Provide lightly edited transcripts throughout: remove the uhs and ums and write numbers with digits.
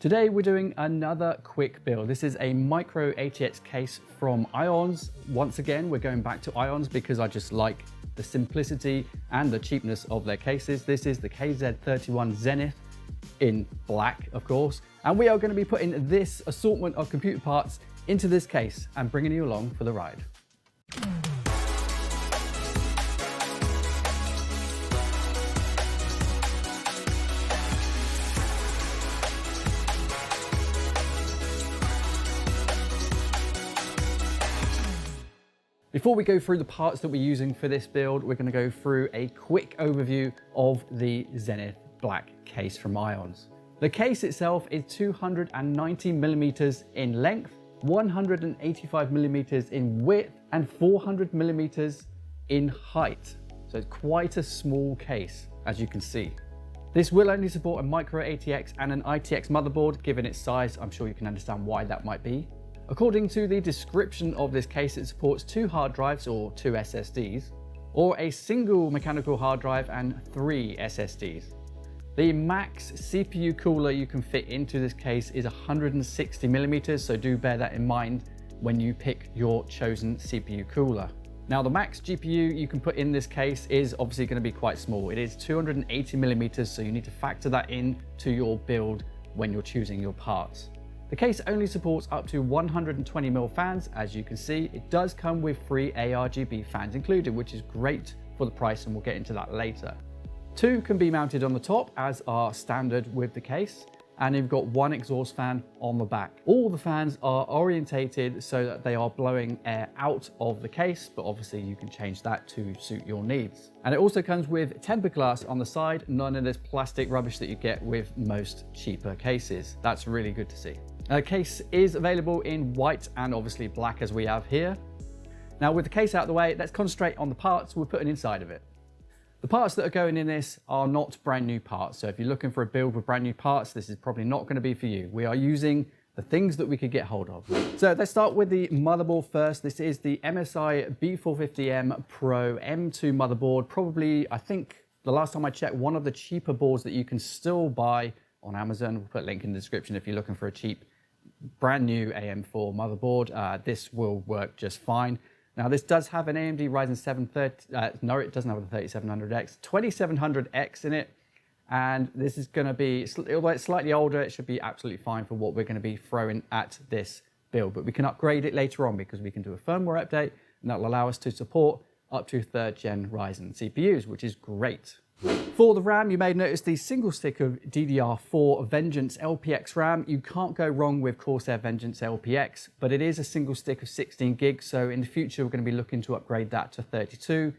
Today we're doing another quick build. This is a Micro-ATX case from IONZ. Once again, we're going back to IONZ because I just like the simplicity and the cheapness of their cases. This is the KZ-31 Zenith in black, of course. And we are going to be putting this assortment of computer parts into this case and bringing you along for the ride. Before we go through the parts that we're using for this build, we're going to go through a quick overview of the Zenith black case from IONZ. The case itself is 290 millimeters in length, 185 millimeters in width, and 400 millimeters in height. So it's quite a small case, as you can see. This will only support a Micro-ATX and an ITX motherboard. Given its size, I'm sure you can understand why that might be. According to the description of this case, it supports 2 hard drives or 2 SSDs, or a single mechanical hard drive and 3 SSDs. The max CPU cooler you can fit into this case is 160 millimeters, so do bear that in mind when you pick your chosen CPU cooler. Now, the max GPU you can put in this case is obviously going to be quite small. It is 280 millimeters, so you need to factor that in to your build when you're choosing your parts. The case only supports up to 120mm fans. As you can see, it does come with 3 ARGB fans included, which is great for the price, and we'll get into that later. 2 can be mounted on the top, as are standard with the case, and you've got 1 exhaust fan on the back. All the fans are orientated so that they are blowing air out of the case, but obviously you can change that to suit your needs. And it also comes with tempered glass on the side, none of this plastic rubbish that you get with most cheaper cases. That's really good to see. The case is available in white and obviously black, as we have here. Now, with the case out of the way, let's concentrate on the parts we're putting inside of it. The parts that are going in this are not brand new parts, so if you're looking for a build with brand new parts, this is probably not going to be for you. We are using the things that we could get hold of. So let's start with the motherboard first. This is the MSI B450M Pro M2 motherboard. Probably, I think the last time I checked, one of the cheaper boards that you can still buy on Amazon. We'll put a link in the description if you're looking for a cheap brand new AM4 motherboard. This will work just fine. Now, this does have an AMD Ryzen 7 no, it doesn't have the 3700X, 2700X in it. And this is going to be, although it's slightly older, it should be absolutely fine for what we're going to be throwing at this build. But we can upgrade it later on because we can do a firmware update, and that will allow us to support up to 3rd gen Ryzen CPUs, which is great. For the RAM, you may notice the single stick of DDR4 Vengeance LPX RAM. You can't go wrong with Corsair Vengeance LPX, but it is a single stick of 16 gigs. So in the future, we're going to be looking to upgrade that to 32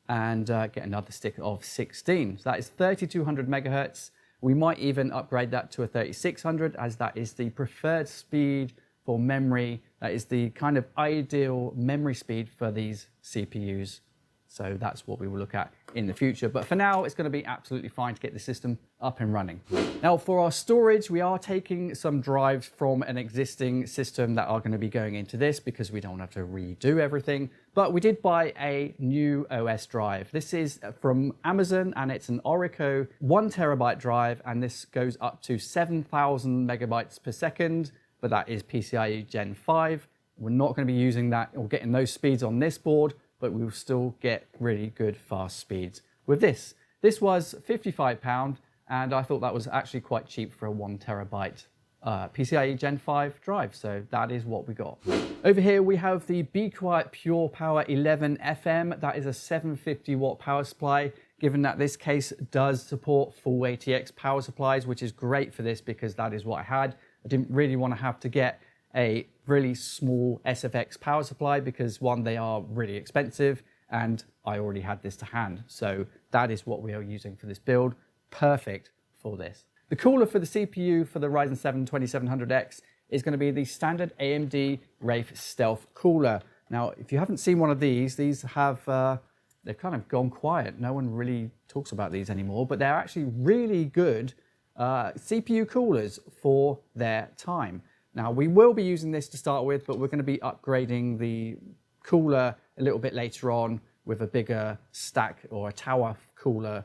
and get another stick of 16. So that is 3200 megahertz. We might even upgrade that to a 3600, as that is the preferred speed for memory. That is the kind of ideal memory speed for these CPUs. So that's what we will look at in the future. But for now, it's going to be absolutely fine to get the system up and running. Now, for our storage, we are taking some drives from an existing system that are going to be going into this because we don't have to redo everything. But we did buy a new OS drive. This is from Amazon, and it's an Orico 1 terabyte drive, and this goes up to 7,000 megabytes per second, but that is PCIe Gen 5. We're not going to be using that or getting those speeds on this board, but we will still get really good fast speeds with this. This was £55, and I thought that was actually quite cheap for a 1 terabyte PCIe Gen 5 drive, so that is what we got. Over here we have the BeQuiet Pure Power 11 FM. That is a 750 watt power supply. Given that this case does support full ATX power supplies, which is great for this because that is what I had. I didn't really want to have to get a really small SFX power supply because, one, they are really expensive, and I already had this to hand. So that is what we are using for this build. Perfect for this. The cooler for the CPU for the Ryzen 7 2700X is going to be the standard AMD Wraith Stealth cooler. Now, if you haven't seen one of these have they've kind of gone quiet. No one really talks about these anymore, but they're actually really good CPU coolers for their time. Now, we will be using this to start with, but we're going to be upgrading the cooler a little bit later on with a bigger stack or a tower cooler,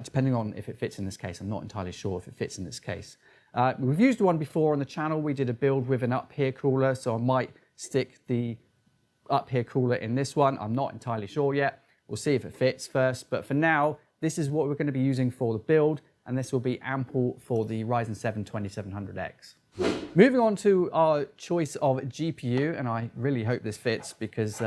depending on if it fits in this case. I'm not entirely sure if it fits in this case. We've used one before on the channel. We did a build with an up here cooler, so I might stick the up here cooler in this one. I'm not entirely sure yet. We'll see if it fits first, but for now, this is what we're going to be using for the build, and this will be ample for the Ryzen 7 2700X. Moving on to our choice of GPU, and I really hope this fits because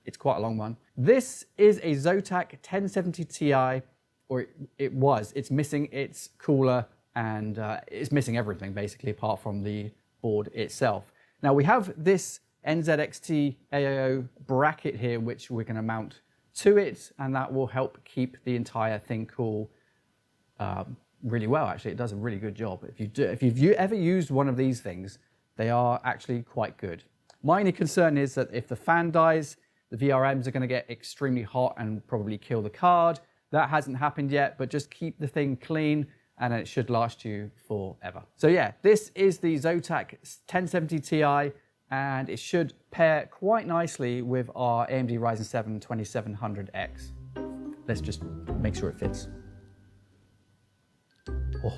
it's quite a long one. This is a Zotac 1070 Ti, or it's missing its cooler and it's missing everything basically apart from the board itself. Now we have this NZXT AIO bracket here which we're going to mount to it, and that will help keep the entire thing cool really well. Actually, it does a really good job. If you've ever used one of these things, they are actually quite good. My only concern is that if the fan dies, the VRMs are going to get extremely hot and probably kill the card. That hasn't happened yet, but just keep the thing clean and it should last you forever. So yeah, this is the Zotac 1070 Ti, and it should pair quite nicely with our AMD Ryzen 7 2700X. Let's just make sure it fits. Oh,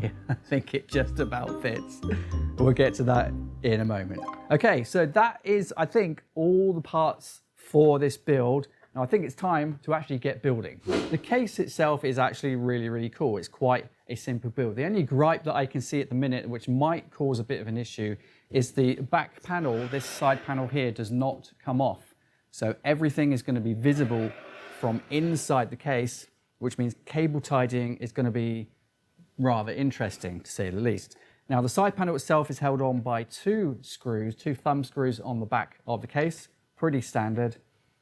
yeah, I think it just about fits. We'll get to that in a moment. Okay, so that is, I think, all the parts for this build. Now I think it's time to actually get building. The case itself is actually really, really cool. It's quite a simple build. The only gripe that I can see at the minute, which might cause a bit of an issue, is the back panel, this side panel here, does not come off. So everything is going to be visible from inside the case, which means cable tidying is going to be rather interesting, to say the least. Now the side panel itself is held on by two thumb screws on the back of the case, pretty standard.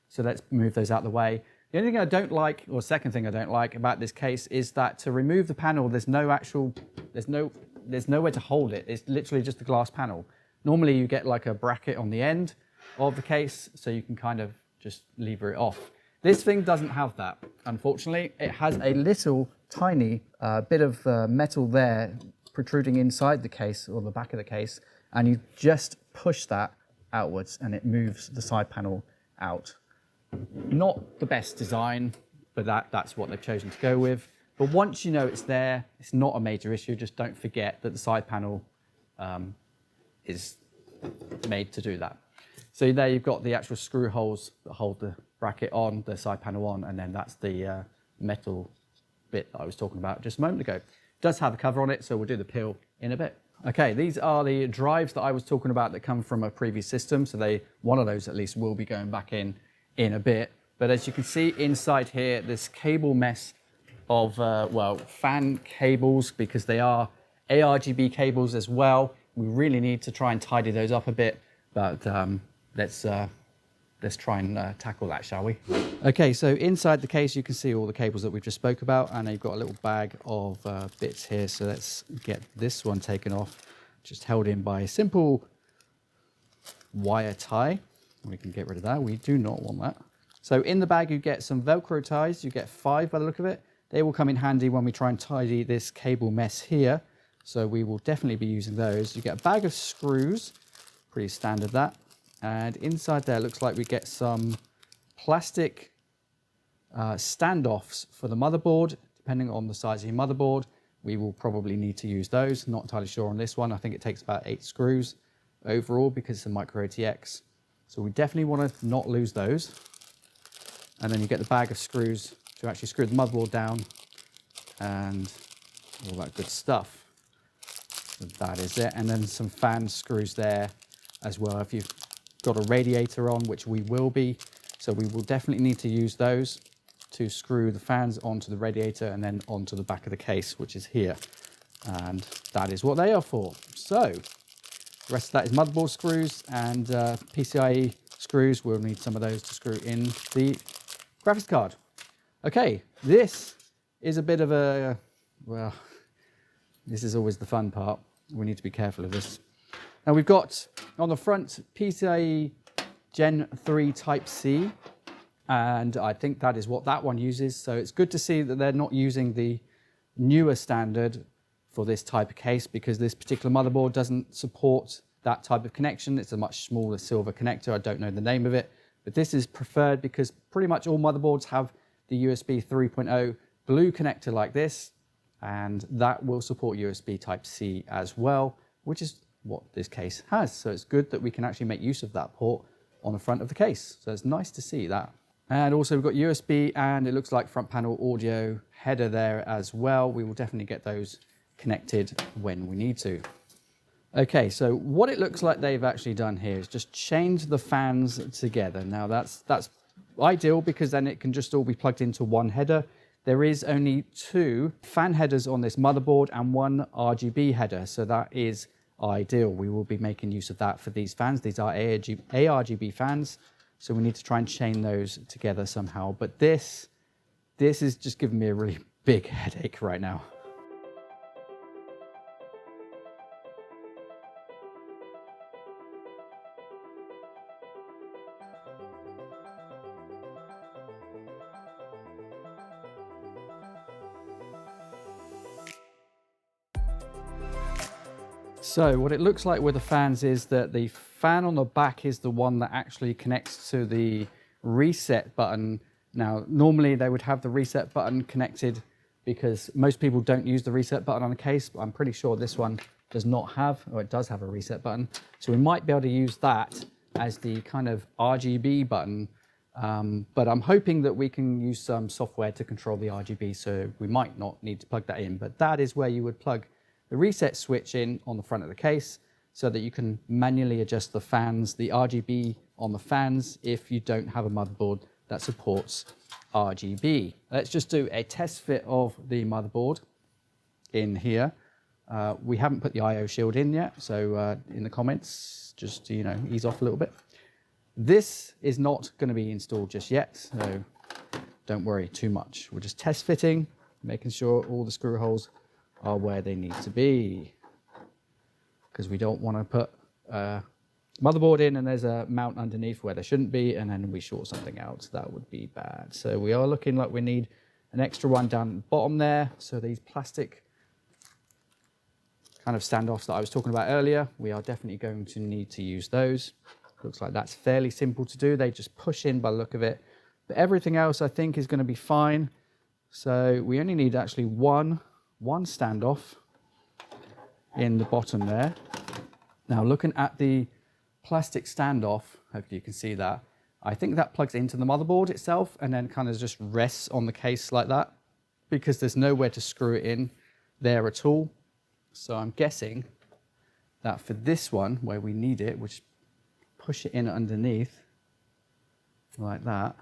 So let's move those out of the way. The only thing I don't like, or second thing I don't like about this case, is that to remove the panel, there's nowhere to hold it. It's literally just a glass panel. Normally you get like a bracket on the end of the case, so you can kind of just lever it off. This thing doesn't have that, unfortunately. It has a little tiny bit of metal there protruding inside the case, or the back of the case, and you just push that outwards and it moves the side panel out. Not the best design, but that's what they've chosen to go with. But once you know it's there, it's not a major issue. Just don't forget that the side panel is made to do that. So there you've got the actual screw holes that hold the bracket on, the side panel on, and then that's the metal bit that I was talking about just a moment ago. It does have a cover on it, so we'll do the peel in a bit. Okay, these are the drives that I was talking about that come from a previous system. So one of those at least will be going back in a bit. But as you can see inside here, this cable mess of, fan cables, because they are ARGB cables as well. We really need to try and tidy those up a bit, but let's try and tackle that, shall we? Okay, so inside the case, you can see all the cables that we've just spoke about, and you've got a little bag of bits here. So let's get this one taken off, just held in by a simple wire tie. We can get rid of that. We do not want that. So in the bag, you get some Velcro ties. You get 5 by the look of it. They will come in handy when we try and tidy this cable mess here. So we will definitely be using those. You get a bag of screws, pretty standard that. And inside there looks like we get some plastic standoffs for the motherboard. Depending on the size of your motherboard, we will probably need to use those. Not entirely sure on this one. I think it takes about 8 screws overall because it's a Micro-ATX. So we definitely want to not lose those. And then you get the bag of screws to actually screw the motherboard down and all that good stuff. So that is it. And then some fan screws there as well. If you've got a radiator on, which we will be, so we will definitely need to use those to screw the fans onto the radiator and then onto the back of the case, which is here. And that is what they are for. So the rest of that is motherboard screws and PCIe screws. We'll need some of those to screw in the graphics card. Okay, this is a bit of a, well, this is always the fun part. We need to be careful of this. Now we've got on the front PCIe Gen 3 Type C, and I think that is what that one uses. So it's good to see that they're not using the newer standard for this type of case, because this particular motherboard doesn't support that type of connection. It's a much smaller silver connector. I don't know the name of it, but this is preferred because pretty much all motherboards have the USB 3.0 blue connector like this, and that will support USB Type-C as well, which is what this case has. So it's good that we can actually make use of that port on the front of the case. So it's nice to see that. And also we've got USB, and it looks like front panel audio header there as well. We will definitely get those connected when we need to. Okay, so what it looks like they've actually done here is just chained the fans together. Now that's ideal because then it can just all be plugged into one header. There is only 2 fan headers on this motherboard and 1 RGB header, so that is ideal. We will be making use of that for these fans. These are ARGB fans, so we need to try and chain those together somehow. But this is just giving me a really big headache right now. So what it looks like with the fans is that the fan on the back is the one that actually connects to the reset button. Now, normally they would have the reset button connected because most people don't use the reset button on a case, but I'm pretty sure this one does not have, or it does have a reset button. So we might be able to use that as the kind of RGB button, but I'm hoping that we can use some software to control the RGB, so we might not need to plug that in, but that is where you would plug the reset switch in on the front of the case so that you can manually adjust the fans, the RGB on the fans, if you don't have a motherboard that supports RGB. Let's just do a test fit of the motherboard in here. We haven't put the IO shield in yet, so in the comments, just to, ease off a little bit. This is not going to be installed just yet, so don't worry too much. We're just test fitting, making sure all the screw holes are where they need to be, because we don't want to put a motherboard in and there's a mount underneath where there shouldn't be, and then we short something out. That would be bad. So we are looking like we need an extra one down at the bottom there. So these plastic kind of standoffs that I was talking about earlier, we are definitely going to need to use those. Looks like that's fairly simple to do. They just push in by the look of it. But everything else I think is going to be fine. So we only need actually one standoff in the bottom there. Now looking at the plastic standoff, hopefully you can see that, I think that plugs into the motherboard itself and then kind of just rests on the case like that, because there's nowhere to screw it in there at all. So I'm guessing that for this one where we need it, we just push it in underneath like that,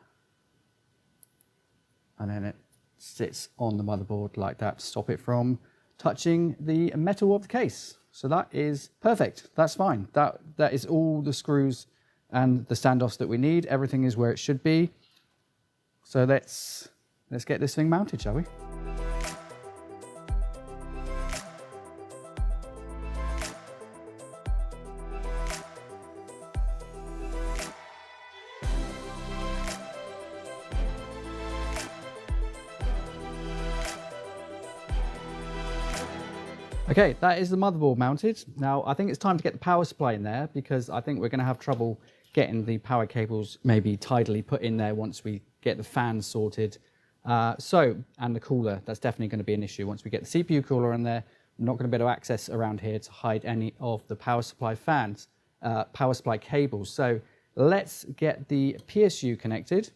and then it sits on the motherboard like that to stop it from touching the metal of the case. So that is perfect. That's fine. That is all the screws and the standoffs that we need. Everything is where it should be. So let's get this thing mounted, shall we? Okay, that is the motherboard mounted. Now, I think it's time to get the power supply in there, because I think we're going to have trouble getting the power cables maybe tidily put in there once we get the fans sorted. And the cooler, that's definitely going to be an issue. Once we get the CPU cooler in there, I'm not going to be able to access around here to hide any of the power supply fans, power supply cables. So let's get the PSU connected.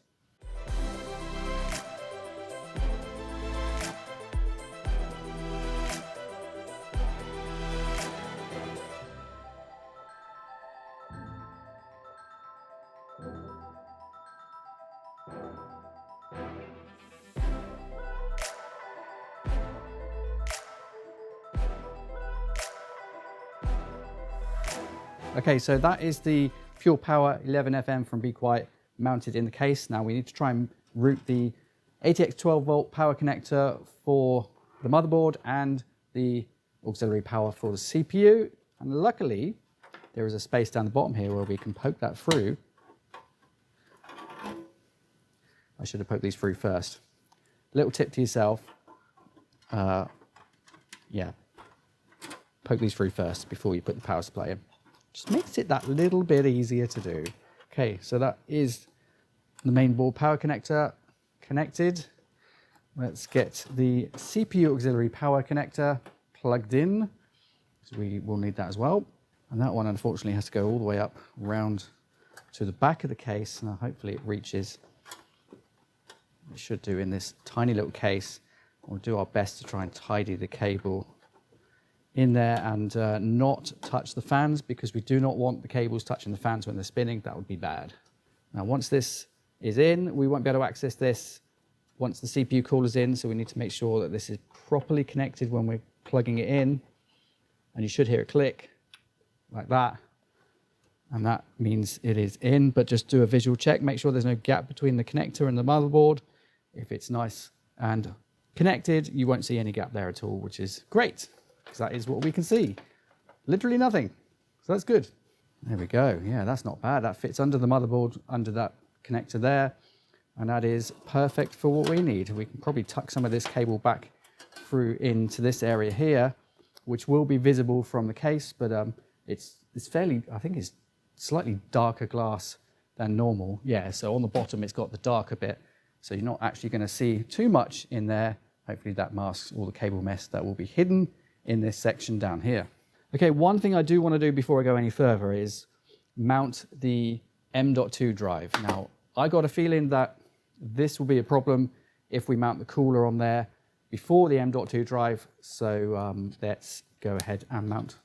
Okay, so that is the Pure Power 11FM from BeQuiet mounted in the case. Now we need to try and route the ATX 12 volt power connector for the motherboard and the auxiliary power for the CPU. And luckily, there is a space down the bottom here where we can poke that through. I should have poked these through first. Little tip to yourself. Yeah, poke these through first before you put the power supply in. Just makes it that little bit easier to do. Okay, so that is the main board power connector connected. let's get the CPU auxiliary power connector plugged in. So we will need that as well. And that one unfortunately has to go all the way up around to the back of the case. Now hopefully it reaches. It should do in this tiny little case. We'll do our best to try and tidy the cable in there and not touch the fans, because we do not want the cables touching the fans when they're spinning. That would be bad. Now once this is in, we won't be able to access this once the CPU cooler's in, so we need to make sure that this is properly connected when we're plugging it in. And you should hear it click like that. And that means it is in, but just do a visual check. Make sure there's no gap between the connector and the motherboard. If it's nice and connected, you won't see any gap there at all, which is great, because that is what we can see. Literally nothing. So that's good. There we go. Yeah, that's not bad. That fits under the motherboard, under that connector there. And that is perfect for what we need. We can probably tuck some of this cable back through into this area here, which will be visible from the case, but it's fairly, I think it's slightly darker glass than normal. Yeah, so on the bottom it's got the darker bit, so you're not actually going to see too much in there. Hopefully that masks all the cable mess that will be hidden in this section down here. Okay, one thing I do want to do before I go any further is mount the M.2 drive. Now, I got a feeling that this will be a problem if we mount the cooler on there before the M.2 drive, so let's go ahead and mount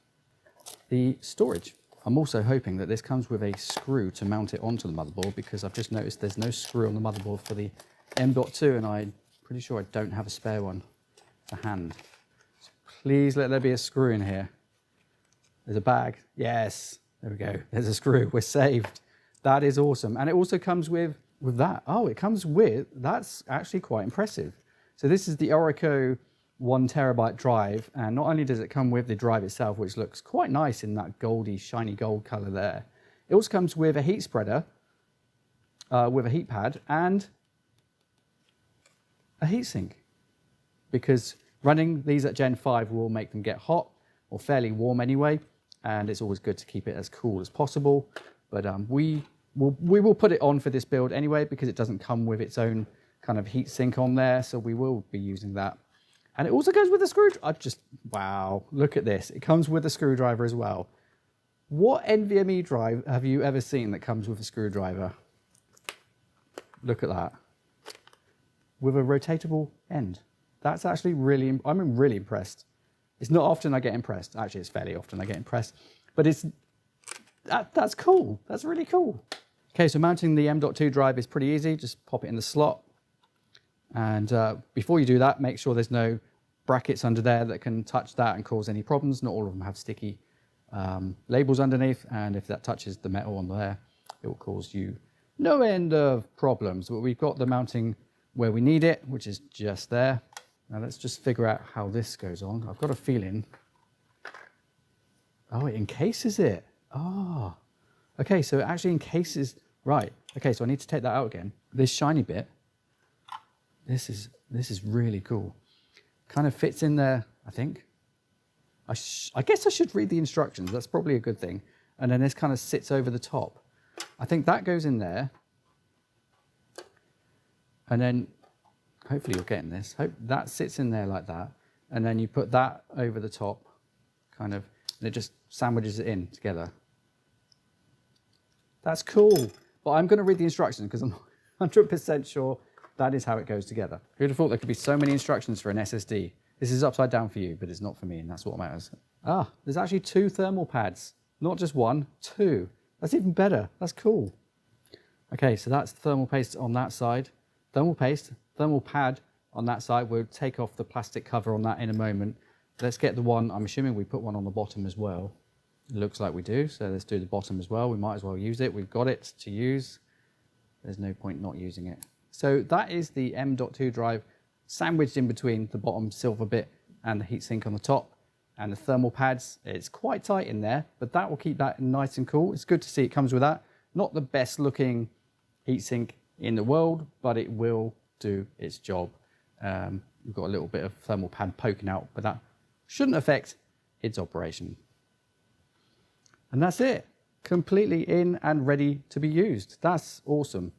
the storage. I'm also hoping that this comes with a screw to mount it onto the motherboard, because I've just noticed there's no screw on the motherboard for the M.2, and I'm pretty sure I don't have a spare one to hand. So please let there be a screw in here. There's a bag. Yes, there we go. There's a screw. We're saved. That is awesome. And it also comes with that. Oh, it comes with, that's actually quite impressive. So this is the Orico 1 terabyte drive, and not only does it come with the drive itself, which looks quite nice in that goldy, shiny gold color there, it also comes with a heat spreader, with a heat pad, and a heatsink, because running these at Gen 5 will make them get hot, or fairly warm anyway, and it's always good to keep it as cool as possible. But we will put it on for this build anyway, because it doesn't come with its own kind of heat sink on there, so we will be using that. And it also goes with a screwdriver. Wow, look at this. It comes with a screwdriver as well. What NVMe drive have you ever seen that comes with a screwdriver? Look at that. With a rotatable end. That's actually really, I'm really impressed. It's not often I get impressed. Actually, it's fairly often I get impressed. But that's cool. That's really cool. Okay, so mounting the M.2 drive is pretty easy. Just pop it in the slot. And before you do that, make sure there's no brackets under there that can touch that and cause any problems. Not all of them have sticky labels underneath, and if that touches the metal on there, it will cause you no end of problems. But we've got the mounting where we need it, which is just there. Now let's just figure out how this goes on. I've got a feeling. Oh, it encases it. Oh, okay, so it actually encases, right. Okay, so I need to take that out again. This shiny bit, this is really cool. Kind of fits in there, I think. I guess I should read the instructions. That's probably a good thing. And then this kind of sits over the top. I think that goes in there. And then, hopefully you're getting this. Hope that sits in there like that. And then you put that over the top, kind of, and it just sandwiches it in together. That's cool. But I'm going to read the instructions because I'm not 100% sure that is how it goes together. Who'd have thought there could be so many instructions for an SSD? This is upside down for you, but it's not for me, and that's what matters. Ah, there's actually 2 thermal pads. Not just 1, 2. That's even better. That's cool. Okay, so that's thermal paste on that side. Thermal paste, thermal pad on that side. We'll take off the plastic cover on that in a moment. Let's get the one, I'm assuming we put one on the bottom as well. It looks like we do, so let's do the bottom as well. We might as well use it. We've got it to use. There's no point not using it. So that is the M.2 drive sandwiched in between the bottom silver bit and the heatsink on the top. And the thermal pads, it's quite tight in there, but that will keep that nice and cool. It's good to see it comes with that. Not the best looking heatsink in the world, but it will do its job. We've got a little bit of thermal pad poking out, but that shouldn't affect its operation. And that's it. Completely in and ready to be used. That's awesome.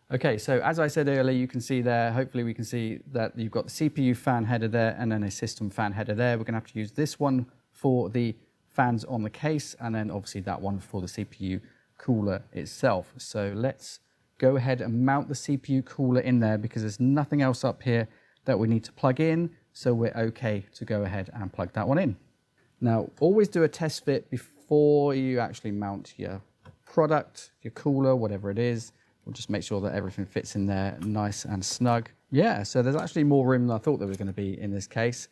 Okay, so as I said earlier, you can see there, hopefully we can see that you've got the CPU fan header there and then a system fan header there. We're going to have to use this one for the fans on the case and then obviously that one for the CPU cooler itself. So let's go ahead and mount the CPU cooler in there because there's nothing else up here that we need to plug in. So we're okay to go ahead and plug that one in. Now, always do a test fit before you actually mount your product, your cooler, whatever it is. We'll just make sure that everything fits in there nice and snug. Yeah, so there's actually more room than I thought there was going to be in this case.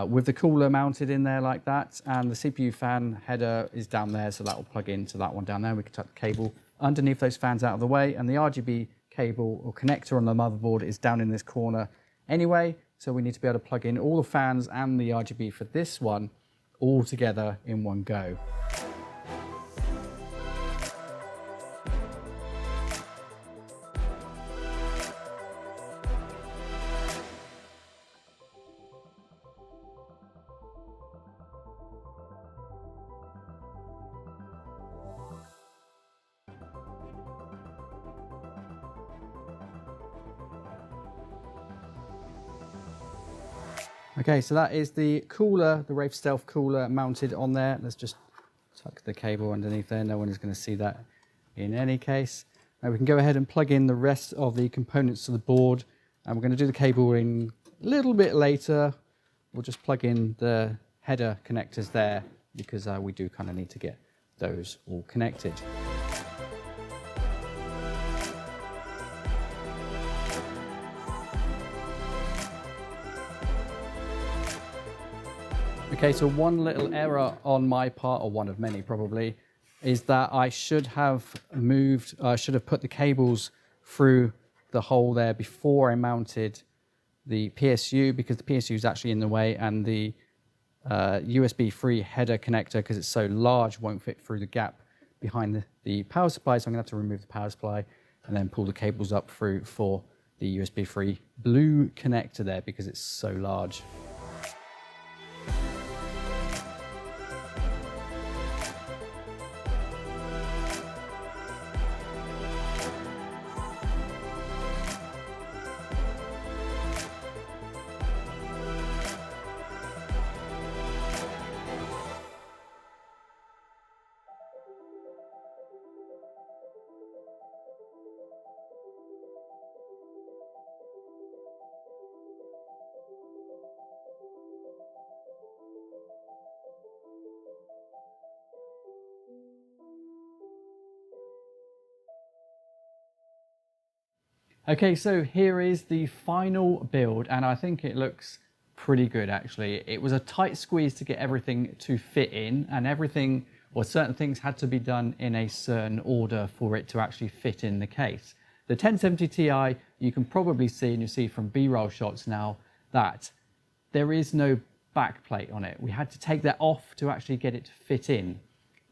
With the cooler mounted in there like that, and the CPU fan header is down there, so that will plug into that one down there. We can tuck the cable underneath those fans out of the way, and the RGB cable or connector on the motherboard is down in this corner anyway, so we need to be able to plug in all the fans and the RGB for this one all together in one go. Okay, so that is the cooler, the Wraith Stealth cooler mounted on there. Let's just tuck the cable underneath there. No one is going to see that in any case. Now we can go ahead and plug in the rest of the components to the board. And we're going to do the cable in a little bit later. We'll just plug in the header connectors there because we do kind of need to get those all connected. Okay, so one little error on my part, or one of many probably, is that I should have put the cables through the hole there before I mounted the PSU, because the PSU is actually in the way, and the USB 3 header connector, because it's so large, won't fit through the gap behind the power supply. So I'm going to have to remove the power supply and then pull the cables up through for the USB 3 blue connector there, because it's so large. Okay, so here is the final build, and I think it looks pretty good actually. It was a tight squeeze to get everything to fit in, and everything, or certain things had to be done in a certain order for it to actually fit in the case. The 1070 Ti, you can probably see, and you see from B-roll shots now, that there is no backplate on it. We had to take that off to actually get it to fit in.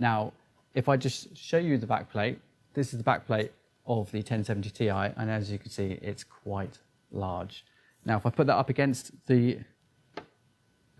Now, if I just show you the backplate, this is the backplate of the 1070 Ti, and as you can see, it's quite large. Now, if I put that up against the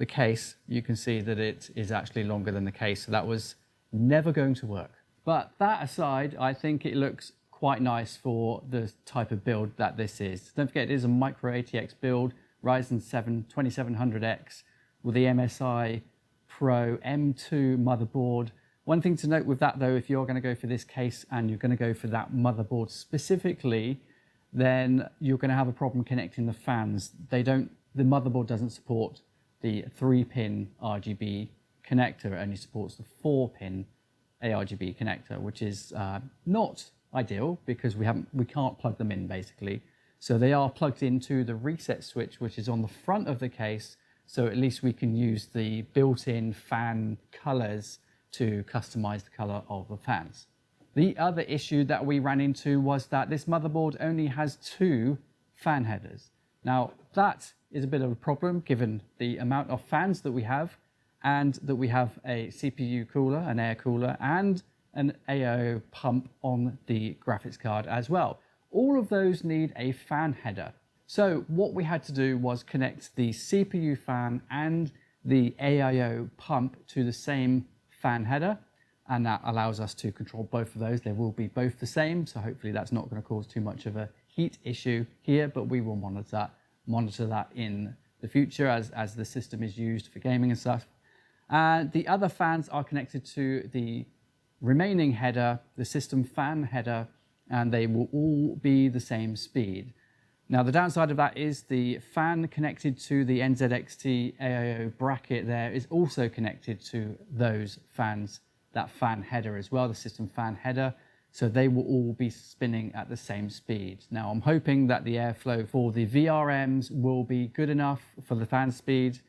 case, you can see that it is actually longer than the case, so that was never going to work. But that aside, I think it looks quite nice for the type of build that this is. Don't forget, it is a Micro-ATX build, Ryzen 7 2700X with the MSI Pro M2 motherboard. One thing to note with that though, if you're going to go for this case and you're going to go for that motherboard specifically, then you're going to have a problem connecting the fans. The motherboard doesn't support the 3-pin RGB connector. It only supports the 4-pin ARGB connector, which is not ideal because we can't plug them in basically. So they are plugged into the reset switch, which is on the front of the case. So at least we can use the built-in fan colors to customize the color of the fans. The other issue that we ran into was that this motherboard only has 2 fan headers. Now that is a bit of a problem given the amount of fans that we have, and that we have a CPU cooler, an air cooler, and an AIO pump on the graphics card as well. All of those need a fan header. So what we had to do was connect the CPU fan and the AIO pump to the same fan header, and that allows us to control both of those. They will be both the same, so hopefully that's not going to cause too much of a heat issue here, but we will monitor that in the future as the system is used for gaming and stuff. And the other fans are connected to the remaining header, the system fan header, and they will all be the same speed. Now, the downside of that is the fan connected to the NZXT AIO bracket there is also connected to those fans, that fan header as well, the system fan header. So they will all be spinning at the same speed. Now, I'm hoping that the airflow for the VRMs will be good enough for the fan speed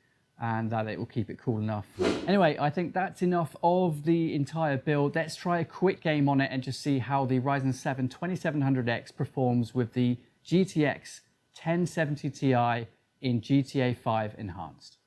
and that it will keep it cool enough. Anyway, I think that's enough of the entire build. Let's try a quick game on it and just see how the Ryzen 7 2700X performs with the GTX 1070 Ti in GTA 5 Enhanced.